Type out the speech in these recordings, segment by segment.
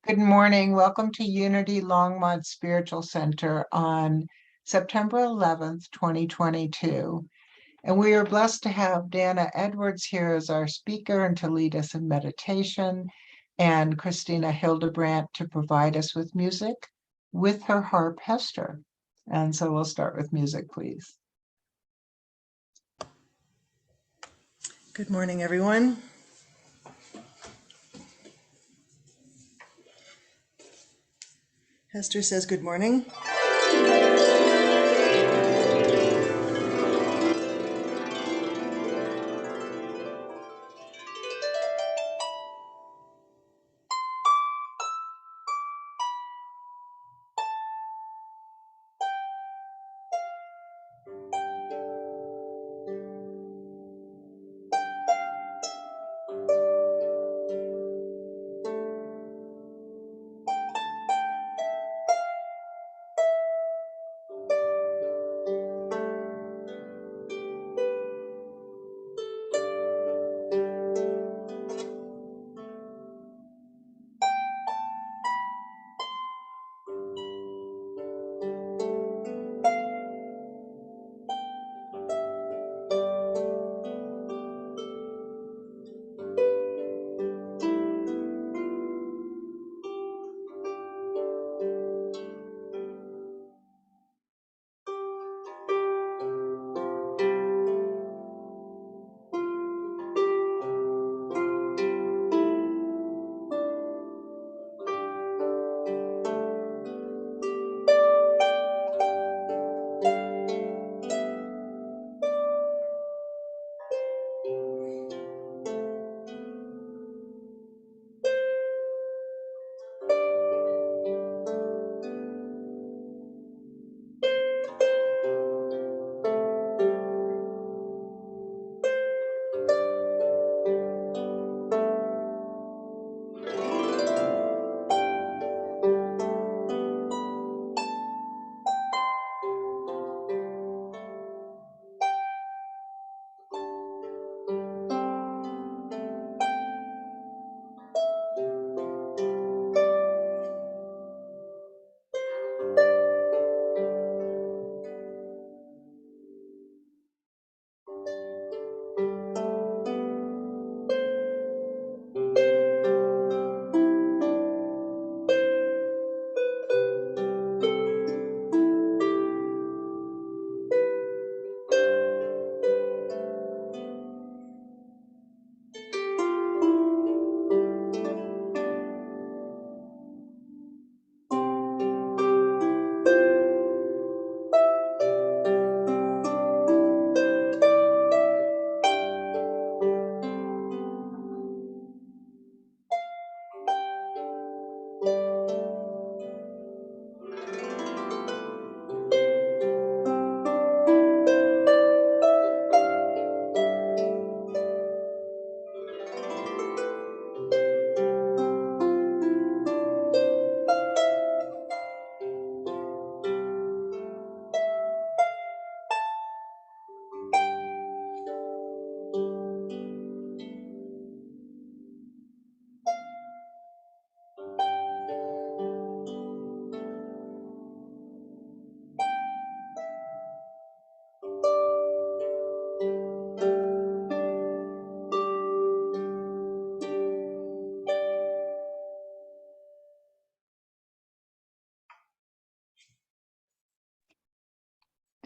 Good morning. Welcome to Unity Longmont Spiritual Center on September 11th, 2022. And we are blessed to have Dannah Edwards here as our speaker and to lead us in meditation, and Christina Hidebrandt to provide us with music with her harp Hester. And so we'll start with music, please. Good morning, everyone. Hester says good morning.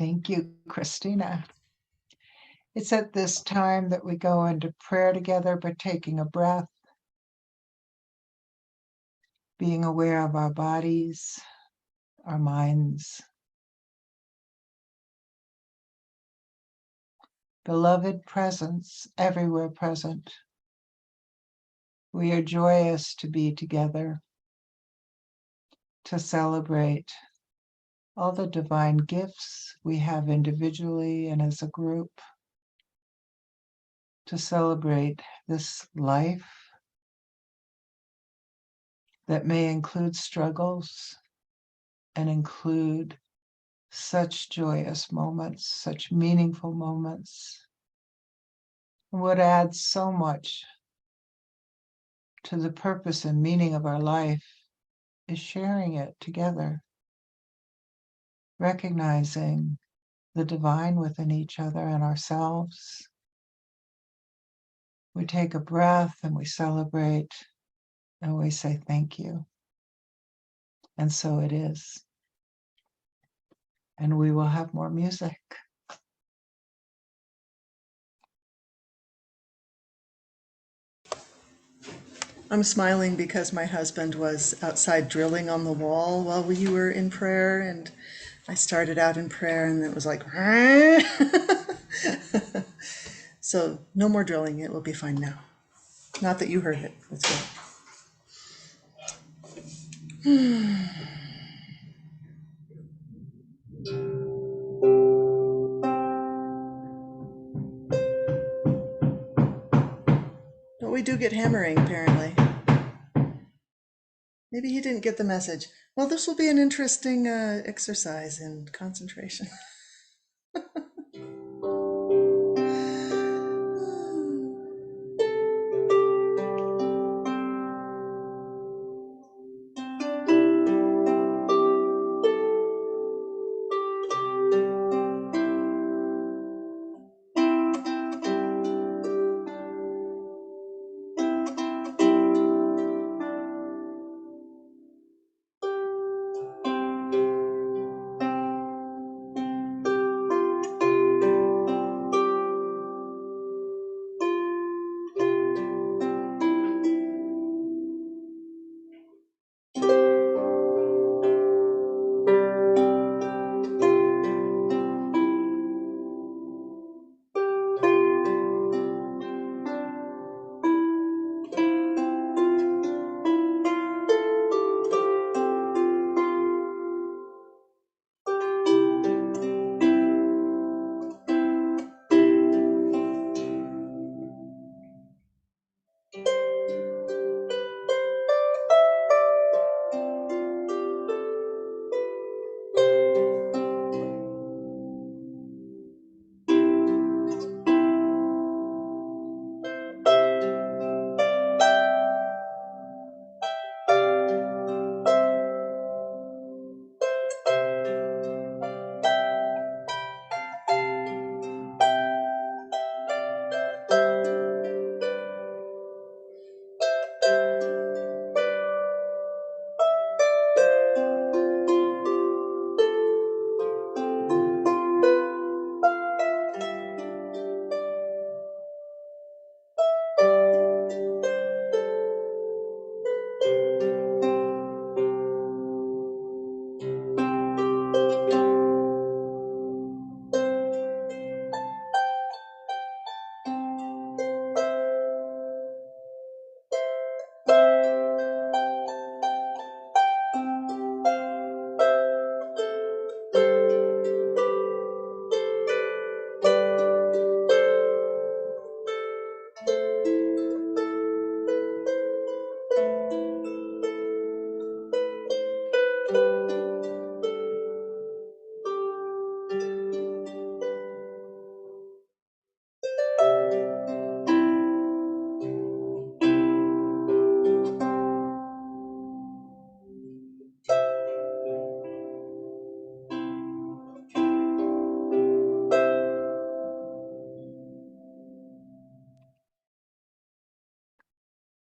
Thank you, Christina. It's at this time that we go into prayer together by taking a breath, being aware of our bodies, our minds. Beloved presence, everywhere present. We are joyous to be together, to celebrate all the divine gifts we have individually and as a group, to celebrate this life that may include struggles and include such joyous moments, such meaningful moments. What adds so much to the purpose and meaning of our life is sharing it together, recognizing the divine within each other and ourselves. We take a breath and we celebrate and we say thank you. And so it is. And we will have more music. I'm smiling because my husband was outside drilling on the wall while you were in prayer, and I started out in prayer and it was like, so no more drilling. It will be fine now. Not that you heard it. That's good. But we do get hammering, apparently. Maybe he didn't get the message. Well, this will be an interesting exercise in concentration.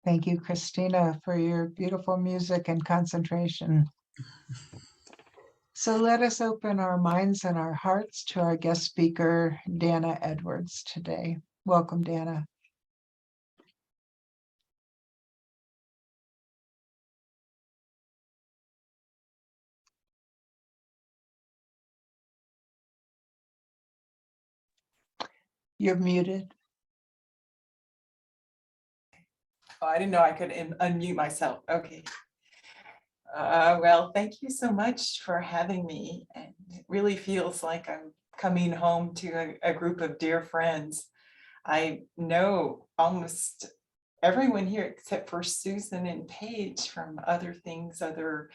Thank you, Christina, for your beautiful music and concentration. So let us open our minds and our hearts to our guest speaker, Dannah Edwards, today. Welcome, Dannah. You're muted. Oh, I didn't know I could unmute myself. Okay. Well, thank you so much for having me. And it really feels like I'm coming home to a group of dear friends. I know almost everyone here except for Susan and Paige from other things, other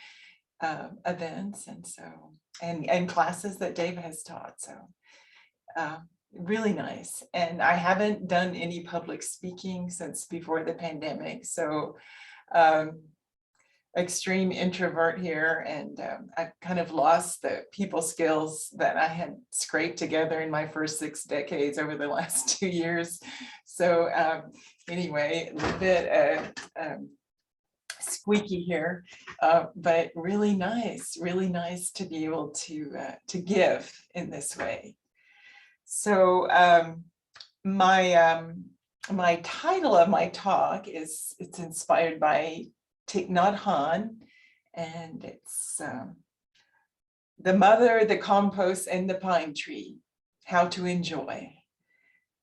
events, and so and classes that Dave has taught. So really nice. And I haven't done any public speaking since before the pandemic. So extreme introvert here, and I've kind of lost the people skills that I had scraped together in my first 6 decades over the last 2 years. So anyway, a little bit squeaky here, but really nice to be able to give in this way. So my title of my talk it's inspired by Thich Nhat Hanh, and it's The Mother, the Compost, and the Pine Tree, How to Enjoy.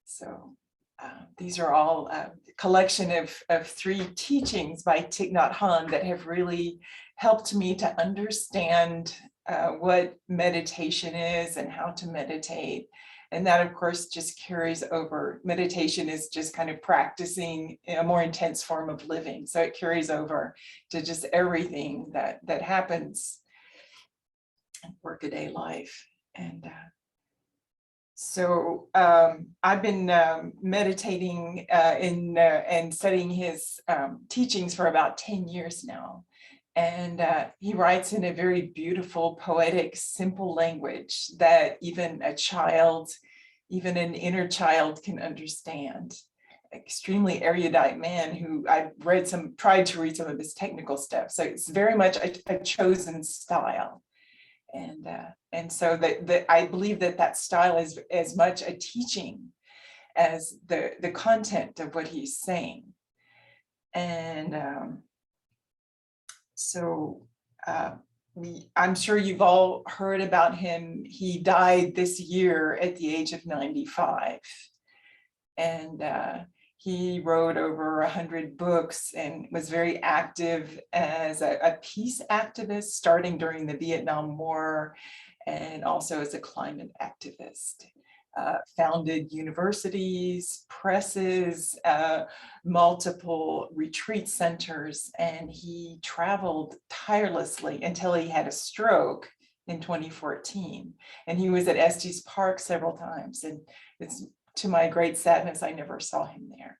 So these are all a collection of 3 teachings by Thich Nhat Hanh that have really helped me to understand what meditation is and how to meditate. And that, of course, just carries over. Meditation is just kind of practicing a more intense form of living. So it carries over to just everything that happens in workaday life. And so I've been meditating and studying his teachings for about 10 years now. And he writes in a very beautiful, poetic, simple language that even a child, even an inner child, can understand. Extremely erudite man who I've tried to read some of his technical stuff. So it's very much a chosen style. And so I believe that style is as much a teaching as the content of what he's saying. And so I'm sure you've all heard about him. He died this year at the age of 95. And he wrote over 100 books and was very active as a peace activist, starting during the Vietnam War, and also as a climate activist. Founded universities, presses, multiple retreat centers, and he traveled tirelessly until he had a stroke in 2014. And he was at Estes Park several times, and it's to my great sadness, I never saw him there.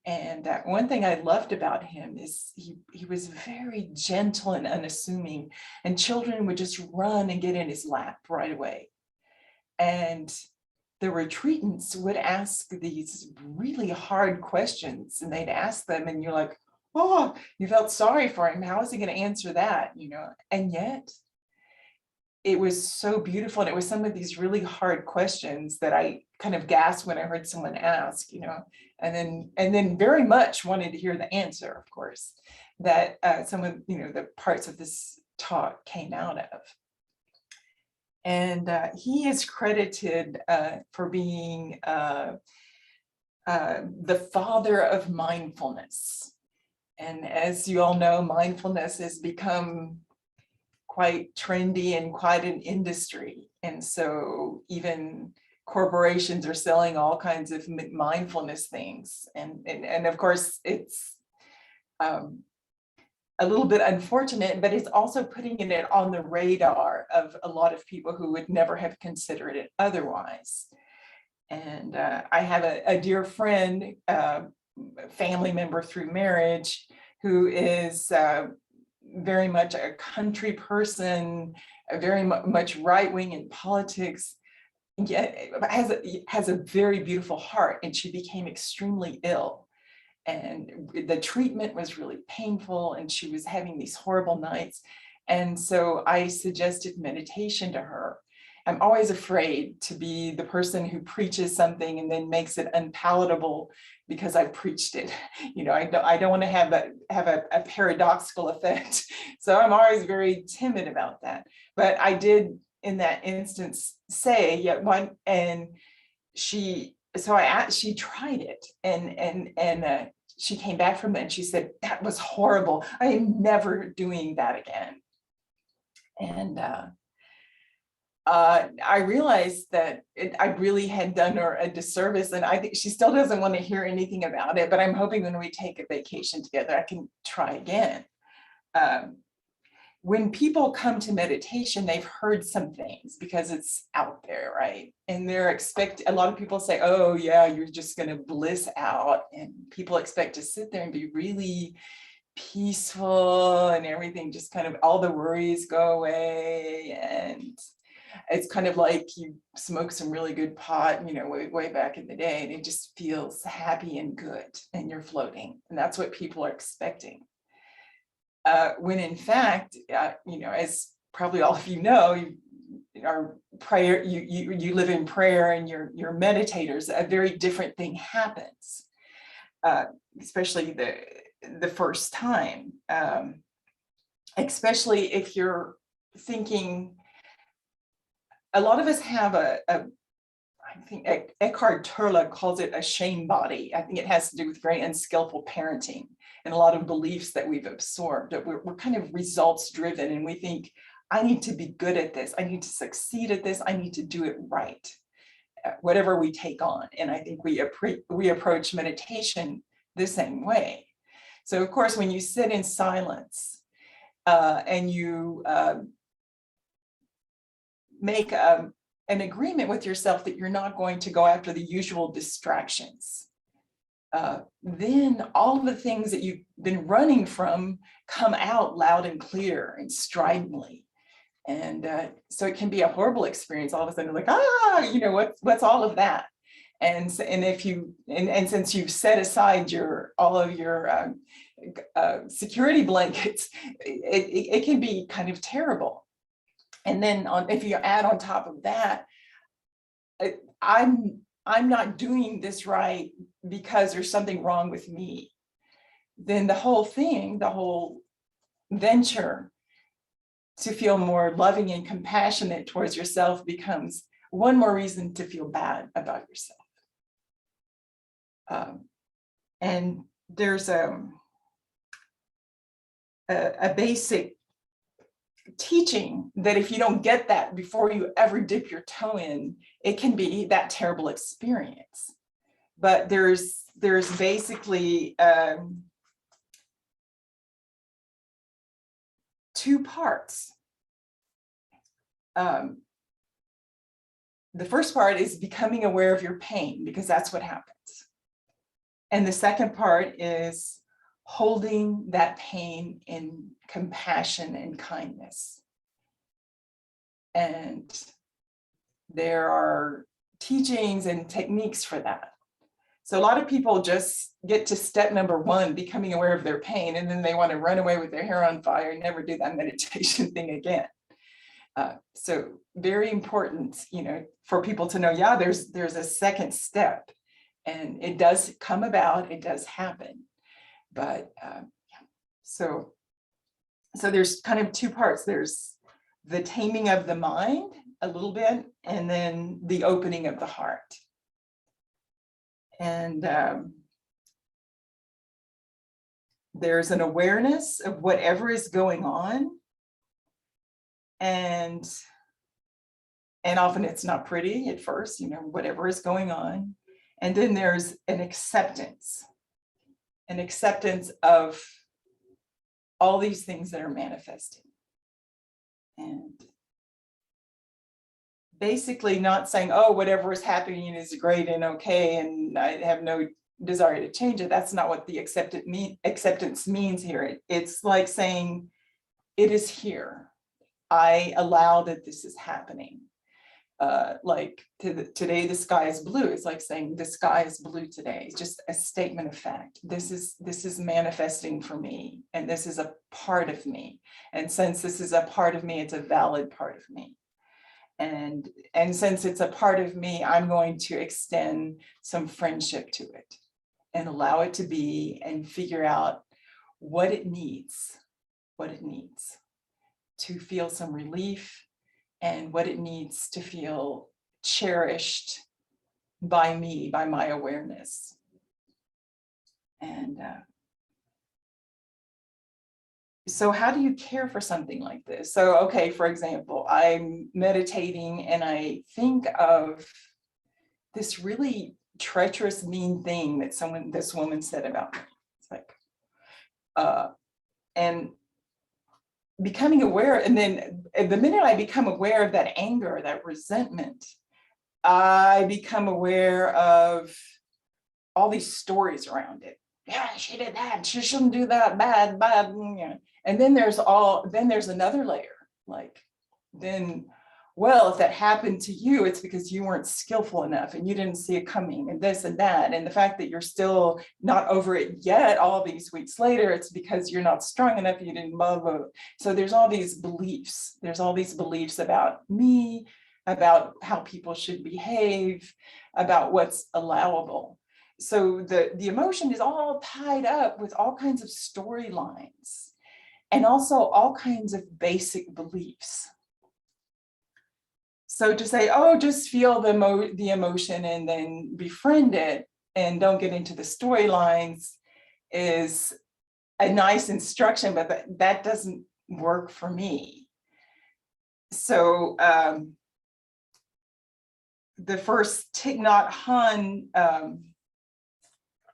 And one thing I loved about him is he was very gentle and unassuming, and children would just run and get in his lap right away. And the retreatants would ask these really hard questions, and they'd ask them, and you're like, oh, you felt sorry for him. How is he going to answer that? You know, and yet it was so beautiful. And it was some of these really hard questions that I kind of gasped when I heard someone ask, you know, and then very much wanted to hear the answer, of course, that some of, you know, the parts of this talk came out of. And he is credited for being the father of mindfulness. And as you all know, mindfulness has become quite trendy and quite an industry. And so even corporations are selling all kinds of mindfulness things. And of course, it's a little bit unfortunate, but it's also putting it on the radar of a lot of people who would never have considered it otherwise. And I have a dear friend, family member through marriage, who is very much a country person, very much right-wing in politics, yet has a very beautiful heart, and she became extremely ill. And the treatment was really painful, and she was having these horrible nights. And so I suggested meditation to her. I'm always afraid to be the person who preaches something and then makes it unpalatable because I preached it. You know, I don't want to have a paradoxical effect. So I'm always very timid about that. But I did in that instance say, yeah, one, and she tried it, and she came back from it and she said, that was horrible. I am never doing that again. And I realized that I really had done her a disservice, and I think she still doesn't want to hear anything about it, but I'm hoping when we take a vacation together, I can try again. When people come to meditation, they've heard some things because it's out there, right? And a lot of people say, oh yeah, you're just going to bliss out. And people expect to sit there and be really peaceful and everything, just kind of all the worries go away. And it's kind of like you smoke some really good pot, way back in the day, and it just feels happy and good and you're floating. And that's what people are expecting. When in fact, as probably all of you know, you live in prayer and you're meditators, a very different thing happens, especially the first time, especially if you're thinking. A lot of us have I think Eckhart Tolle calls it a shame body. I think it has to do with very unskillful parenting and a lot of beliefs that we've absorbed. We're kind of results driven, and we think, I need to be good at this. I need to succeed at this. I need to do it right, whatever we take on. And I think we approach meditation the same way. So of course, when you sit in silence and you make an agreement with yourself that you're not going to go after the usual distractions, then all of the things that you've been running from come out loud and clear and stridently. And so it can be a horrible experience. All of a sudden, like, what's all of that? And if you and since you've set aside all of your security blankets, it can be kind of terrible. And then if you add on top of that, I'm not doing this right because there's something wrong with me, then the whole venture to feel more loving and compassionate towards yourself becomes one more reason to feel bad about yourself. And there's a basic teaching that if you don't get that before you ever dip your toe in, it can be that terrible experience. But there's basically two parts. The first part is becoming aware of your pain, because that's what happens. And the second part is holding that pain in compassion and kindness. And there are teachings and techniques for that. So a lot of people just get to step number one, becoming aware of their pain, and then they want to run away with their hair on fire and never do that meditation thing again. So very important, for people to know, yeah, there's a second step, and it does come about, it does happen. But so there's kind of two parts. There's the taming of the mind a little bit, and then the opening of the heart. And there's an awareness of whatever is going on, and often it's not pretty at first, whatever is going on. And then there's an acceptance of all these things that are manifesting. And basically not saying, oh, whatever is happening is great and okay, and I have no desire to change it. That's not what the acceptance means here. It's like saying, it is here. I allow that this is happening. Like today the sky is blue. It's like saying the sky is blue today. It's just a statement of fact. This is manifesting for me, and this is a part of me. And since this is a part of me, it's a valid part of me. And since it's a part of me, I'm going to extend some friendship to it and allow it to be, and figure out what it needs to feel some relief, and what it needs to feel cherished by me, by my awareness. And so how do you care for something like this? So, okay, for example, I'm meditating and I think of this really treacherous, mean thing that this woman said about me. It's like, and becoming aware, and then the minute I become aware of that anger, that resentment, I become aware of all these stories around it. yeah, she did that, she shouldn't do that, bad, bad. And then there's another layer, like, then, well, if that happened to you, it's because you weren't skillful enough and you didn't see it coming, and this and that. And the fact that you're still not over it yet, all these weeks later, it's because you're not strong enough, you didn't love it. So there's all these beliefs. There's all these beliefs about me, about how people should behave, about what's allowable. So the emotion is all tied up with all kinds of storylines and also all kinds of basic beliefs. So to say, oh, just feel the emotion and then befriend it and don't get into the storylines is a nice instruction, but that doesn't work for me. So the first Thich Nhat Hanh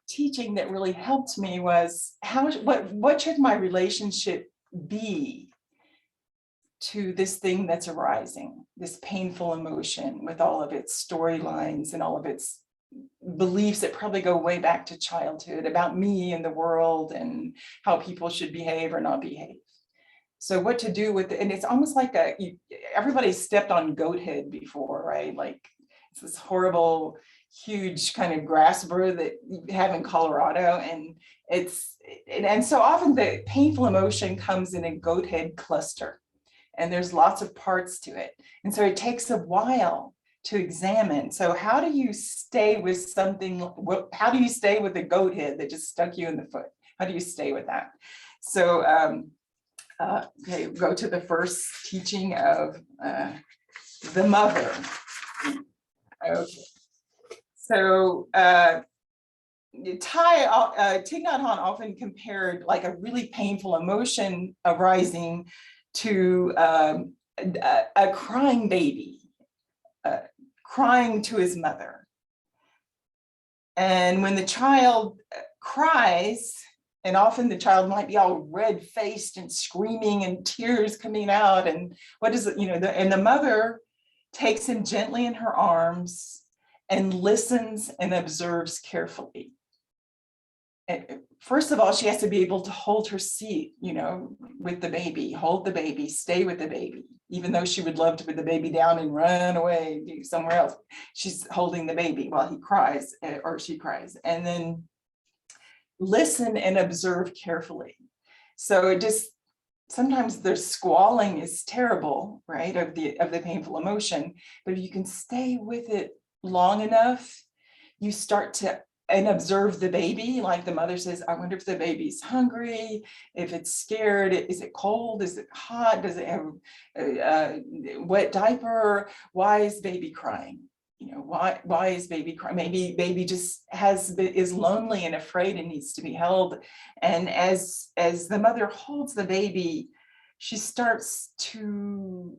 teaching that really helped me was what should my relationship be to this thing that's arising, this painful emotion with all of its storylines and all of its beliefs that probably go way back to childhood about me and the world and how people should behave or not behave. So what to do with it, and it's almost like everybody stepped on goat head before, right? Like it's this horrible, huge kind of grass burr that you have in Colorado, and so often the painful emotion comes in a goat head cluster. And there's lots of parts to it. And so it takes a while to examine. So how do you stay with something? How do you stay with a goat head that just stuck you in the foot? How do you stay with that? So, okay, go to the first teaching of the mother. Okay. So Thich Nhat Hanh often compared like a really painful emotion arising to a crying baby, crying to his mother. And when the child cries, and often the child might be all red-faced and screaming and tears coming out, and what is it, and the mother takes him gently in her arms and listens and observes carefully. And first of all, she has to be able to hold her seat, with the baby, hold the baby, stay with the baby, even though she would love to put the baby down and run away, do somewhere else. She's holding the baby while he cries or she cries, and then listen and observe carefully. So it just, sometimes the squalling is terrible, right, of the painful emotion, but if you can stay with it long enough, you start to and observe the baby. Like the mother says, I wonder if the baby's hungry, if it's scared, is it cold, is it hot, does it have a wet diaper, why is baby crying? Why is baby crying? Maybe baby just is lonely and afraid and needs to be held. And as the mother holds the baby, she starts to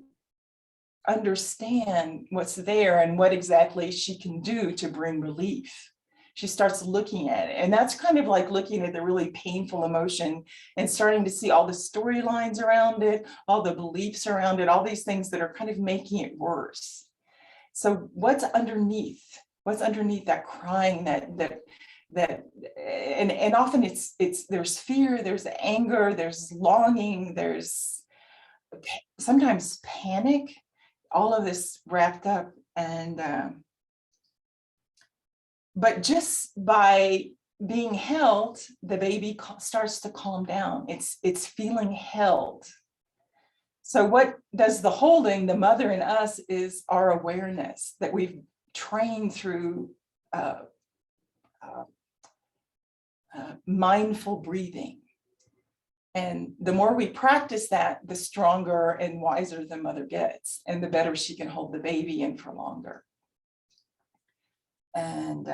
understand what's there and what exactly she can do to bring relief. She starts looking at it. And that's kind of like looking at the really painful emotion and starting to see all the storylines around it, all the beliefs around it, all these things that are kind of making it worse. So what's underneath? What's underneath that crying, and often there's fear, there's anger, there's longing, there's sometimes panic, all of this wrapped up. And but just by being held, the baby starts to calm down. It's feeling held. So what does the holding, the mother in us, is our awareness that we've trained through mindful breathing. And the more we practice that, the stronger and wiser the mother gets, and the better she can hold the baby in for longer. And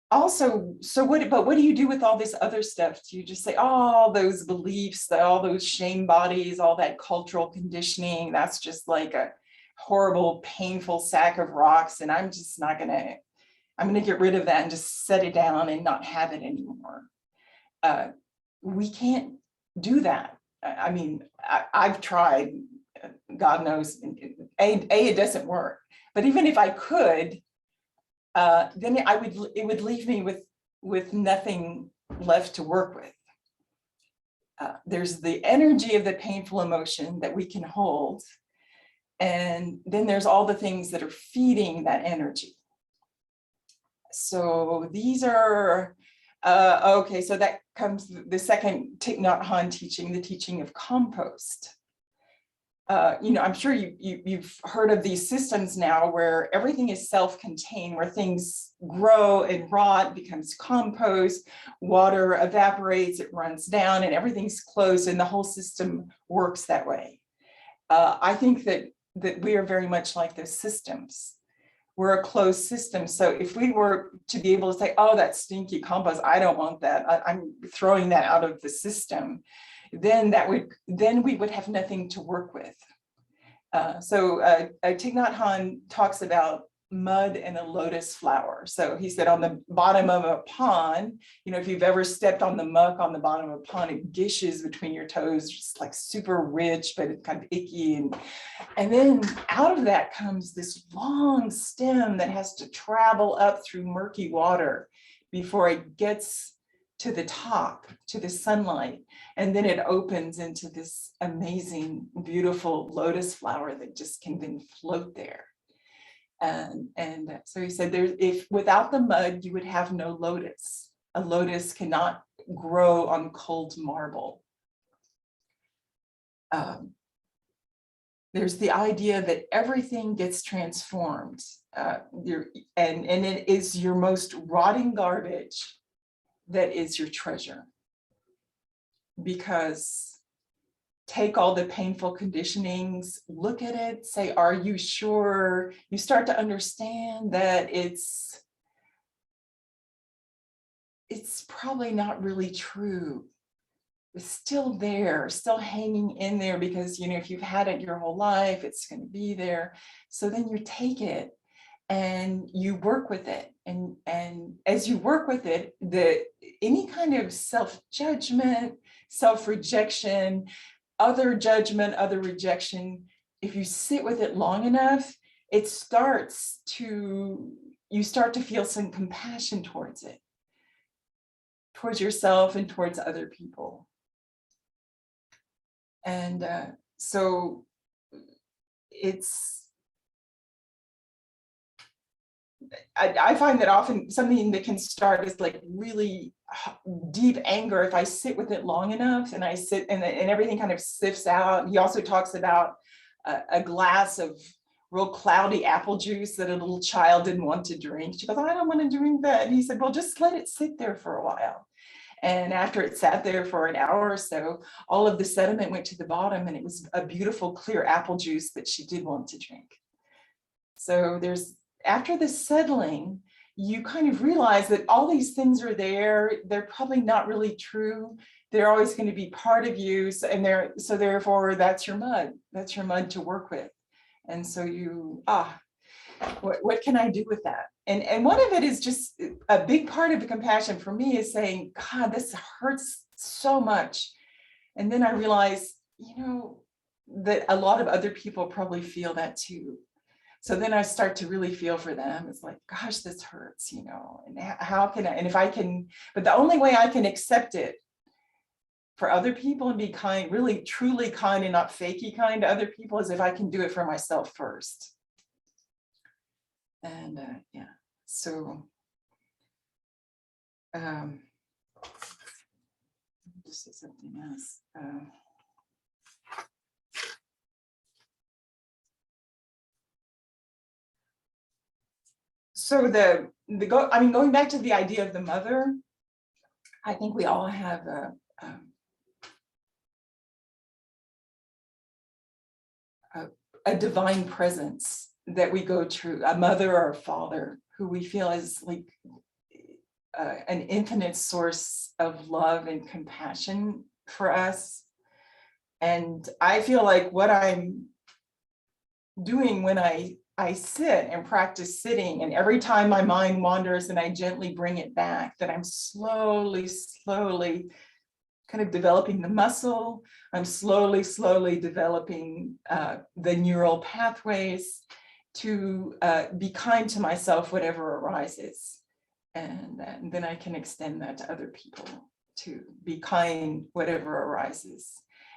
also, what do you do with all this other stuff? Do you just say, oh, those beliefs, all those shame bodies, all that cultural conditioning, that's just like a horrible, painful sack of rocks, and I'm gonna get rid of that and just set it down and not have it anymore. We can't do that. I mean, I've tried, God knows, it doesn't work. But even if I could, then it would leave me with nothing left to work with. There's the energy of the painful emotion that we can hold. And then there's all the things that are feeding that energy. So these are, okay, so that comes the second Thich Nhat Hanh teaching, the teaching of compost. I'm sure you've heard of these systems now where everything is self-contained, where things grow and rot, becomes compost, water evaporates, it runs down, and everything's closed, and the whole system works that way. I think that we are very much like those systems. We're a closed system. So if we were to be able to say, oh, that stinky compost, I don't want that, I'm throwing that out of the system, then we would have nothing to work with. So Thich Nhat Hanh talks about mud and a lotus flower. So he said on the bottom of a pond, if you've ever stepped on the muck on the bottom of a pond, it gishes between your toes, just like super rich, but it's kind of icky. And then out of that comes this long stem that has to travel up through murky water before it gets to the top, to the sunlight. And then it opens into this amazing, beautiful lotus flower that just can then float there. And so he said, if without the mud, you would have no lotus. A lotus cannot grow on cold marble. There's the idea that everything gets transformed, and it is your most rotting garbage that is your treasure. Because take all the painful conditionings, look at it, say, are you sure? You start to understand that it's probably not really true. It's still there, still hanging in there, because if you've had it your whole life, it's going to be there. So then you take it and you work with it. And as you work with it, any kind of self-judgment, self-rejection, other judgment, other rejection, if you sit with it long enough, you start to feel some compassion towards it, towards yourself and towards other people. And so I find that often something that can start as like really deep anger, if I sit with it long enough and I sit and everything kind of sifts out. He also talks about a glass of real cloudy apple juice that a little child didn't want to drink. She goes, I don't want to drink that. And he said, well, just let it sit there for a while. And after it sat there for an hour or so, all of the sediment went to the bottom, and it was a beautiful, clear apple juice that she did want to drink. So after the settling, you kind of realize that all these things are there. They're probably not really true. They're always going to be part of you. So therefore, that's your mud. That's your mud to work with. And so what can I do with that? And one of it is just a big part of the compassion for me is saying, God, this hurts so much. And then I realize, that a lot of other people probably feel that too. So then I start to really feel for them. It's like, gosh, this hurts, and how can I, and if I can, but the only way I can accept it for other people and be kind, really truly kind and not fakey kind to other people, is if I can do it for myself first. And so just say something else. So going back to the idea of the mother, I think we all have a divine presence that we go to, a mother or a father who we feel is like an infinite source of love and compassion for us. And I feel like what I'm doing when I sit and practice sitting, and every time my mind wanders and I gently bring it back, that I'm slowly kind of developing the muscle. I'm slowly developing the neural pathways to be kind to myself, whatever arises. And then I can extend that to other people, to be kind, whatever arises.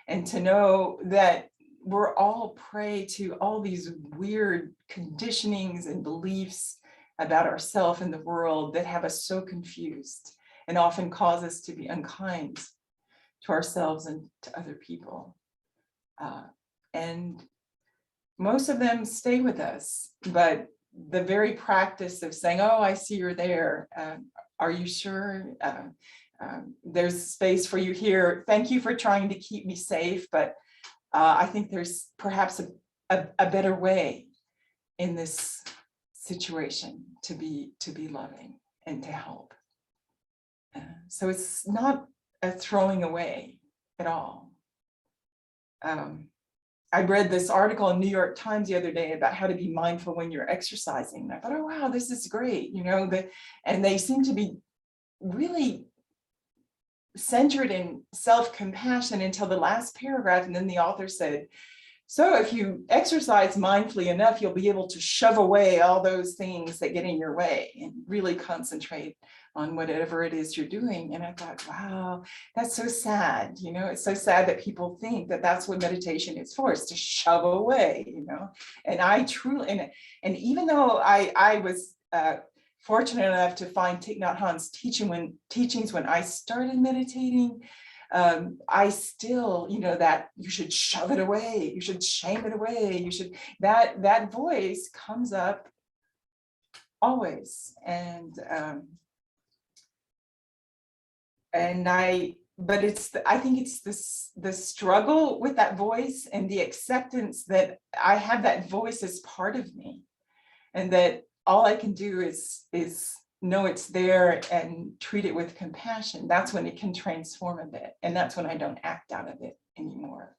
And to know that we're all prey to all these weird conditionings and beliefs about ourselves and the world that have us so confused and often cause us to be unkind to ourselves and to other people. And most of them stay with us, but the very practice of saying, oh, I see you're there. Are you sure? There's space for you here. Thank you for trying to keep me safe, but I think there's perhaps a better way in this situation to be loving and to help. So it's not a throwing away at all. I read this article in New York Times the other day about how to be mindful when you're exercising. And I thought, oh, wow, this is great. You know, and they seem to be really centered in self-compassion until the last paragraph. And then the author said, so if you exercise mindfully enough, you'll be able to shove away all those things that get in your way and really concentrate on whatever it is you're doing. And I thought, wow, that's so sad. You know, it's so sad that people think that that's what meditation is for, is to shove away, you know. And I truly, and even though I was fortunate enough to find Thich Nhat Hanh's teachings when I started meditating, I still, you know, that you should shove it away, you should shame it away, you should, that voice comes up always. But I think it's the struggle with that voice and the acceptance that I have that voice as part of me, and that all I can do is know it's there and treat it with compassion. That's when it can transform a bit, and that's when I don't act out of it anymore.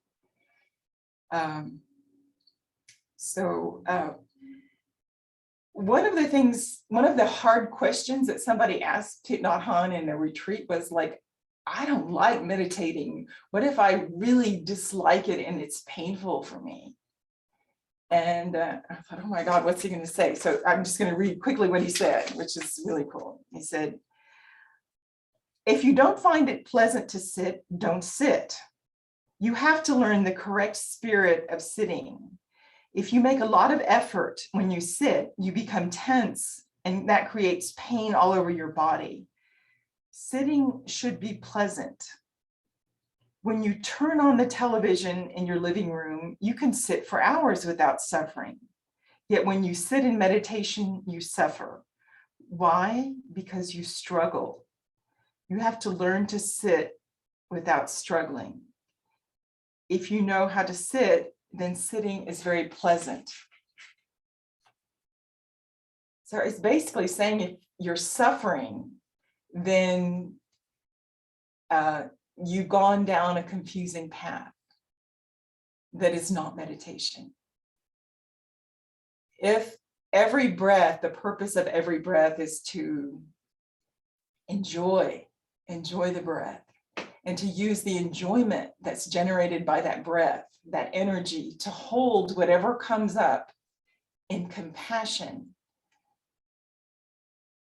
One of the hard questions that somebody asked Thich Nhat Hanh in a retreat was like, I don't like meditating. What if I really dislike it and it's painful for me? And I thought, oh my God, what's he going to say? So I'm just going to read quickly what he said, which is really cool. He said, if you don't find it pleasant to sit, don't sit. You have to learn the correct spirit of sitting. If you make a lot of effort when you sit, you become tense, and that creates pain all over your body. Sitting should be pleasant. When you turn on the television in your living room, you can sit for hours without suffering. Yet when you sit in meditation, you suffer. Why? Because you struggle. You have to learn to sit without struggling. If you know how to sit, then sitting is very pleasant. So it's basically saying if you're suffering, then you've gone down a confusing path that is not meditation. If every breath, the purpose of every breath is to enjoy the breath, and to use the enjoyment that's generated by that breath, that energy, to hold whatever comes up in compassion,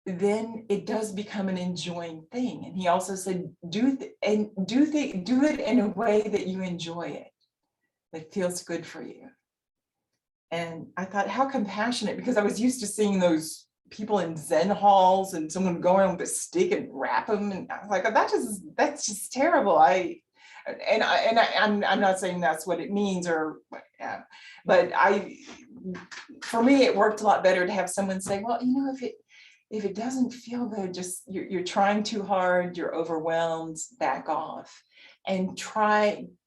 then it does become an enjoying thing. And he also said, do it in a way that you enjoy it, that feels good for you. And I thought, how compassionate, because I was used to seeing those people in Zen halls and someone going around with a stick and rap them, and I was like, oh, that's just terrible. I'm not saying that's what it means, but for me, it worked a lot better to have someone say, well, you know, if it doesn't feel good, just you're trying too hard, you're overwhelmed, back off, and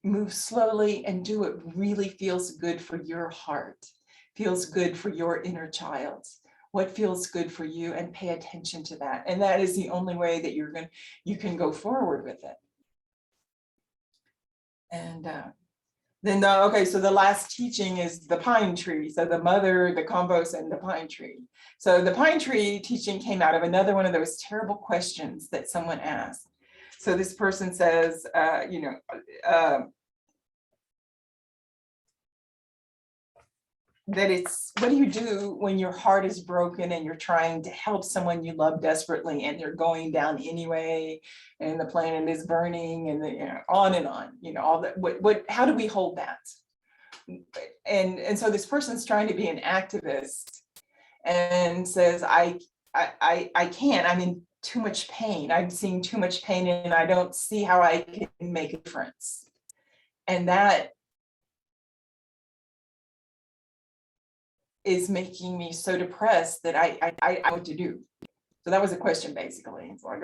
move slowly and do what really feels good for your heart, feels good for your inner child, what feels good for you, and pay attention to that. And that is the only way that you can go forward with it. And then so the last teaching is the pine tree. So the mother, the compost, and the pine tree. So the pine tree teaching came out of another one of those terrible questions that someone asked. So this person says, that it's, what do you do when your heart is broken and you're trying to help someone you love desperately and they're going down anyway, and the planet is burning, and on and on, all that, how do we hold that? And so this person's trying to be an activist and says, I can't, I'm in too much pain. I'm seeing too much pain and I don't see how I can make a difference. And that is making me so depressed that I know what to do. So that was a question, basically. It's like,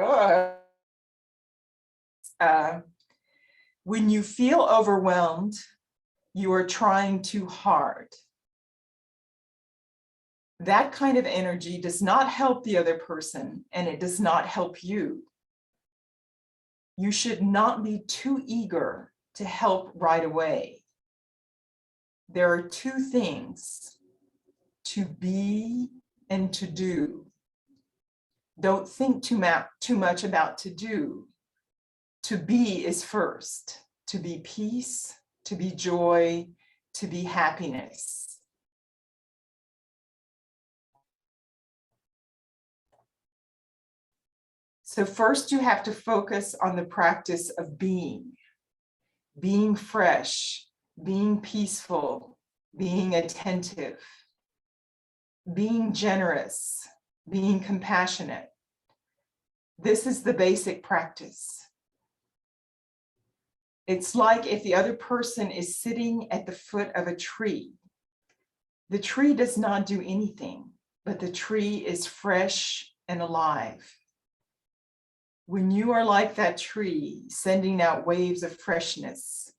when you feel overwhelmed, you are trying too hard. That kind of energy does not help the other person, and it does not help you. You should not be too eager to help right away. There are two things: to be and to do. Don't think too much about to do. To be is first. To be peace, to be joy, to be happiness. So first you have to focus on the practice of being fresh, being peaceful, being attentive, being generous, being compassionate. This is the basic practice. It's like if the other person is sitting at the foot of a tree. The tree does not do anything, but the tree is fresh and alive. When you are like that tree, sending out waves of freshness,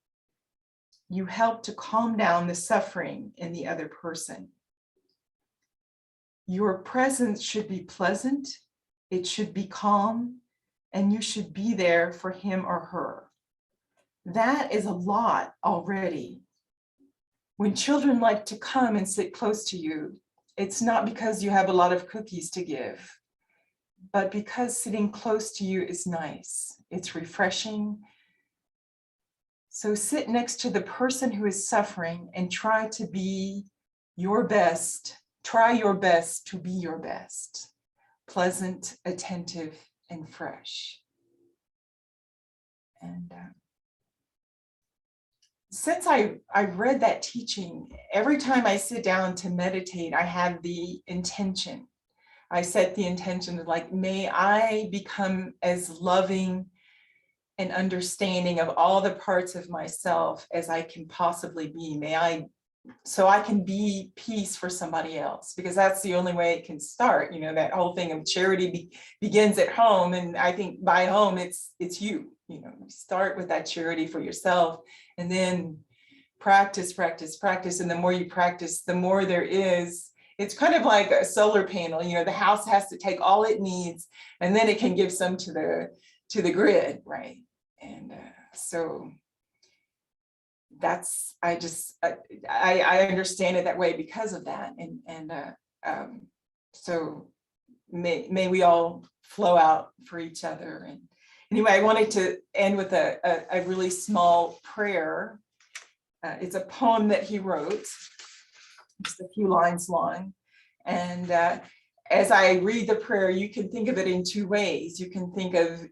you help to calm down the suffering in the other person. Your presence should be pleasant, it should be calm, and you should be there for him or her. That is a lot already. When children like to come and sit close to you, it's not because you have a lot of cookies to give, but because sitting close to you is nice. It's refreshing. So sit next to the person who is suffering and try to be your best. Try your best to be your best. Pleasant, attentive, and fresh. And since I read that teaching, every time I sit down to meditate, I have the intention. I set the intention of like, may I become as loving and understanding of all the parts of myself as I can possibly be. So I can be peace for somebody else, because that's the only way it can start. That whole thing of charity begins at home. And I think by home, it's you, start with that charity for yourself, and then practice. And the more you practice, the more there is. It's kind of like a solar panel, the house has to take all it needs, and then it can give some to the grid, right? And so that's, I understand it that way because of that. And so may we all flow out for each other. And anyway, I wanted to end with a really small prayer. It's a poem that he wrote, just a few lines long. And as I read the prayer, you can think of it in two ways. You can think of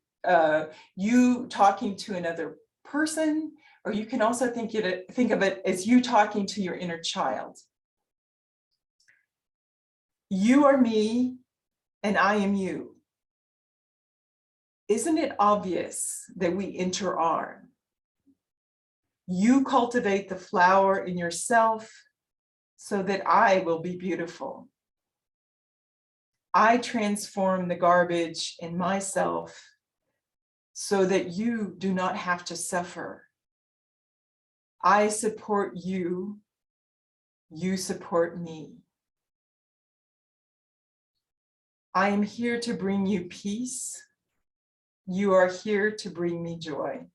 you talking to another person, or you can also think of it as you talking to your inner child. You are me, and I am you. Isn't it obvious that we inter-are? You cultivate the flower in yourself so that I will be beautiful. I transform the garbage in myself so that you do not have to suffer. I support you, you support me. I am here to bring you peace. You are here to bring me joy.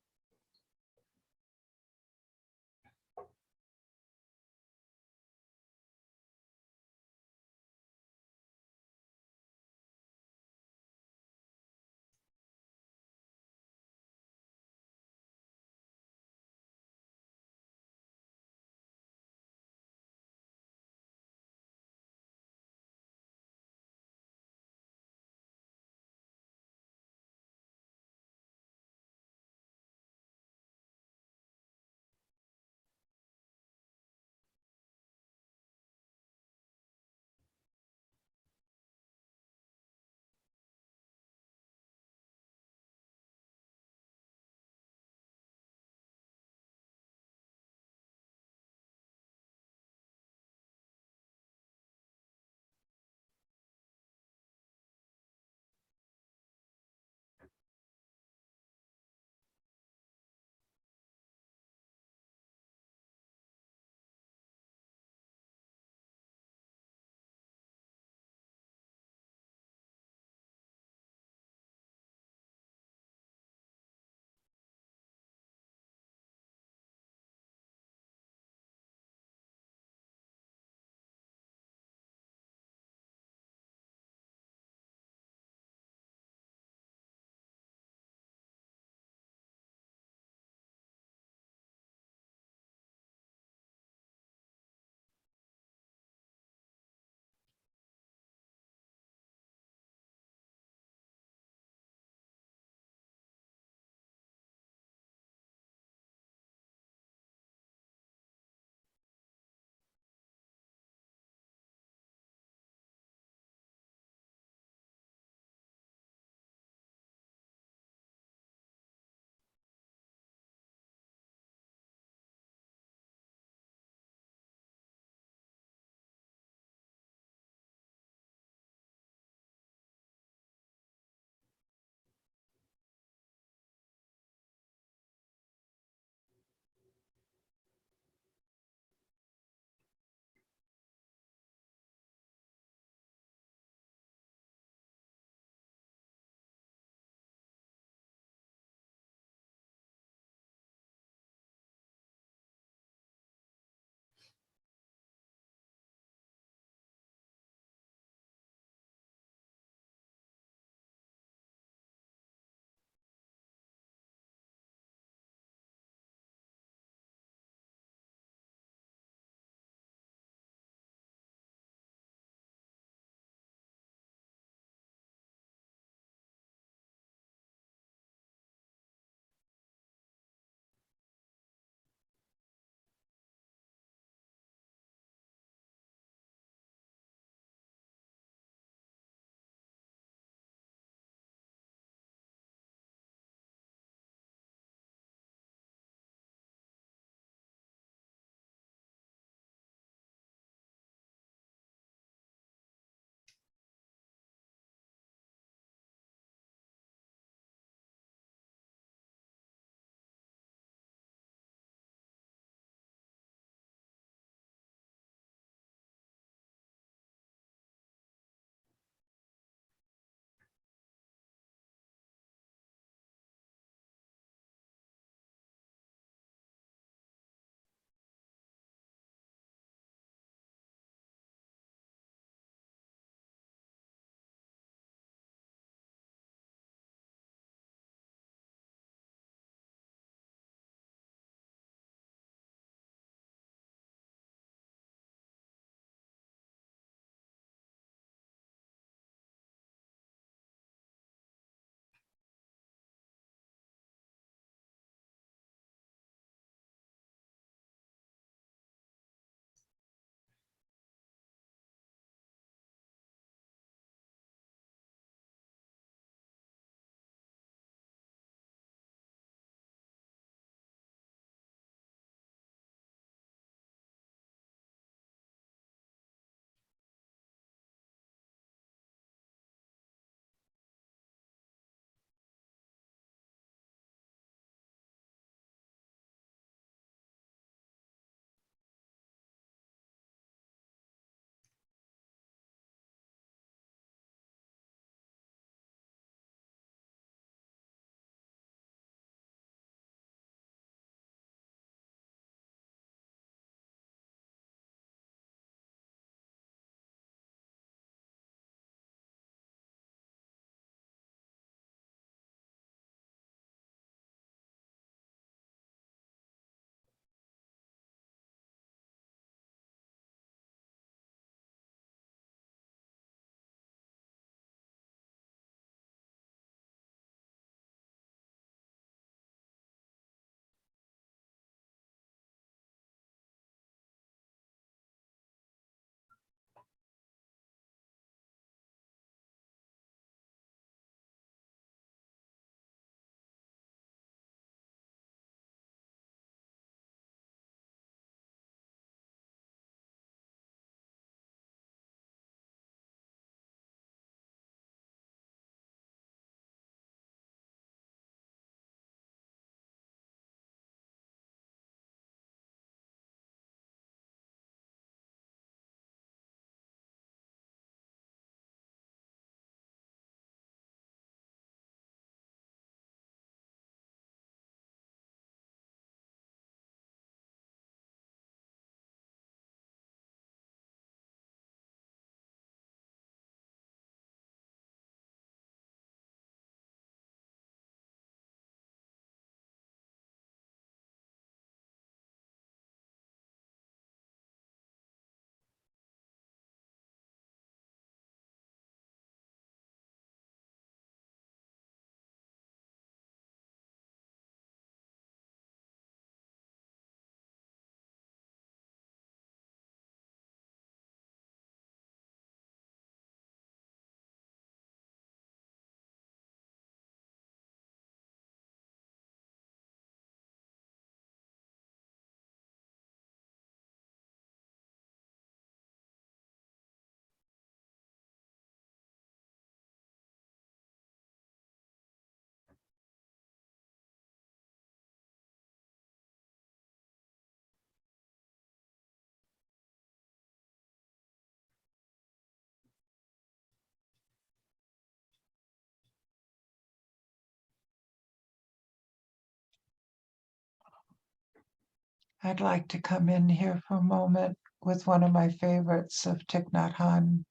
I'd like to come in here for a moment with one of my favorites of Thich Nhat Hanh.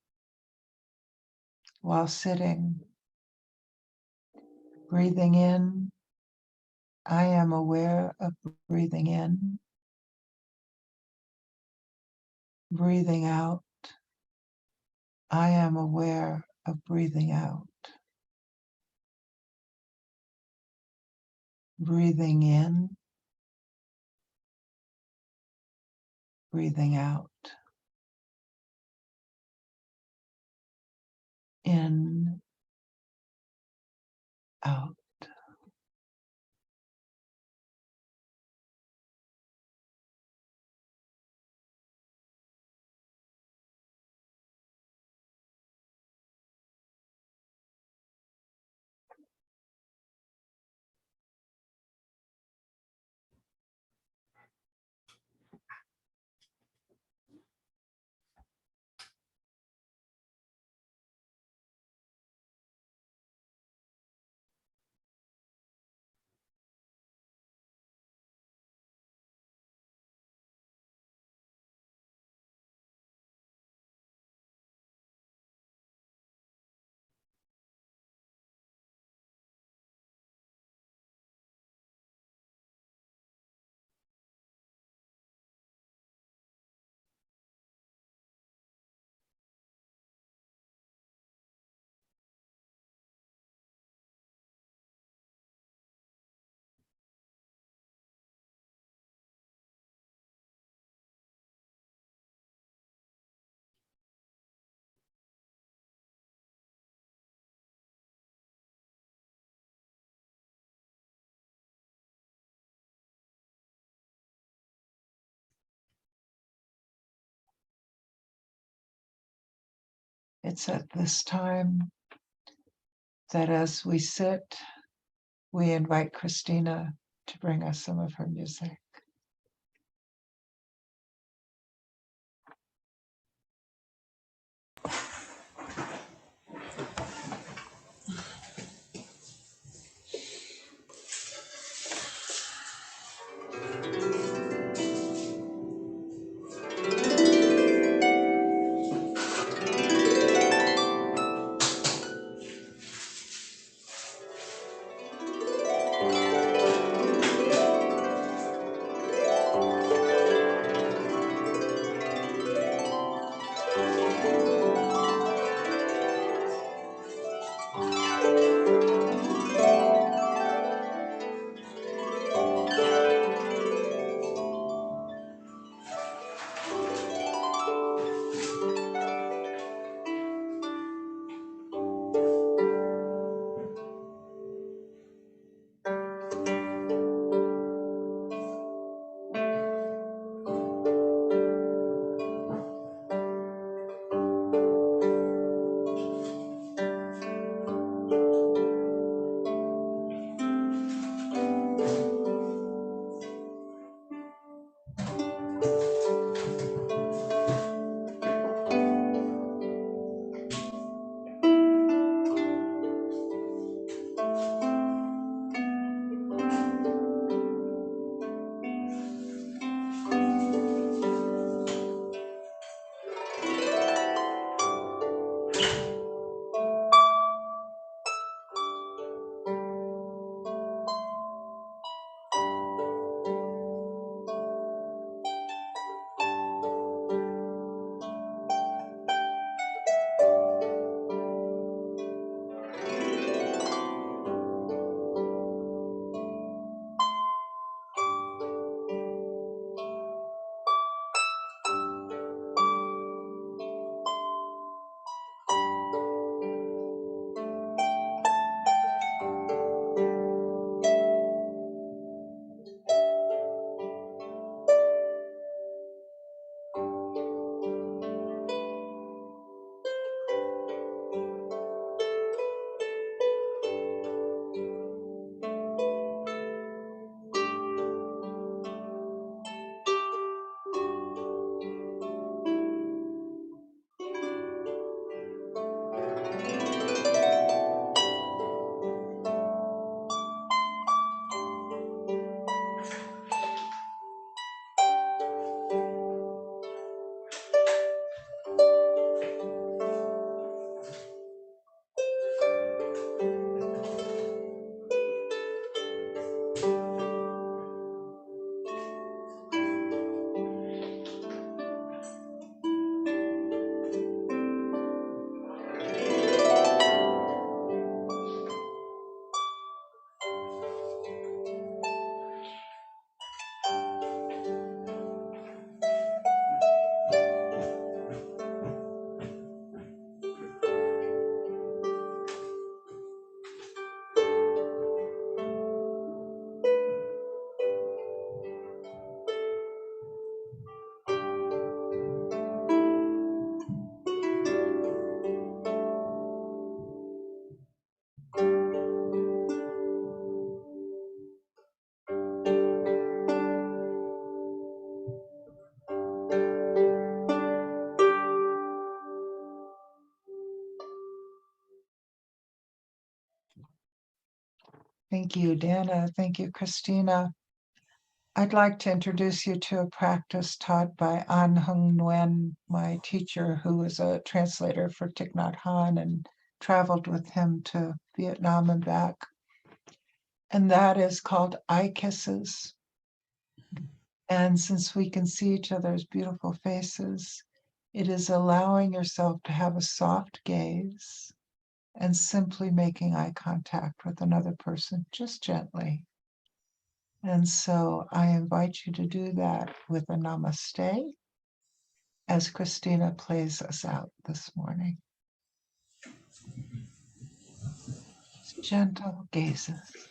While sitting, breathing in, I am aware of breathing in. Breathing out, I am aware of breathing out. Breathing in, breathing out. In, out. It's at this time that as we sit, we invite Christina to bring us some of her music. Thank you, Dannah. Thank you, Christina. I'd like to introduce you to a practice taught by An Hung Nguyen, my teacher, who was a translator for Thich Nhat Hanh and traveled with him to Vietnam and back. And that is called eye kisses. And since we can see each other's beautiful faces, it is allowing yourself to have a soft gaze and simply making eye contact with another person, just gently. And so I invite you to do that with a namaste as Christina plays us out this morning. Gentle gazes.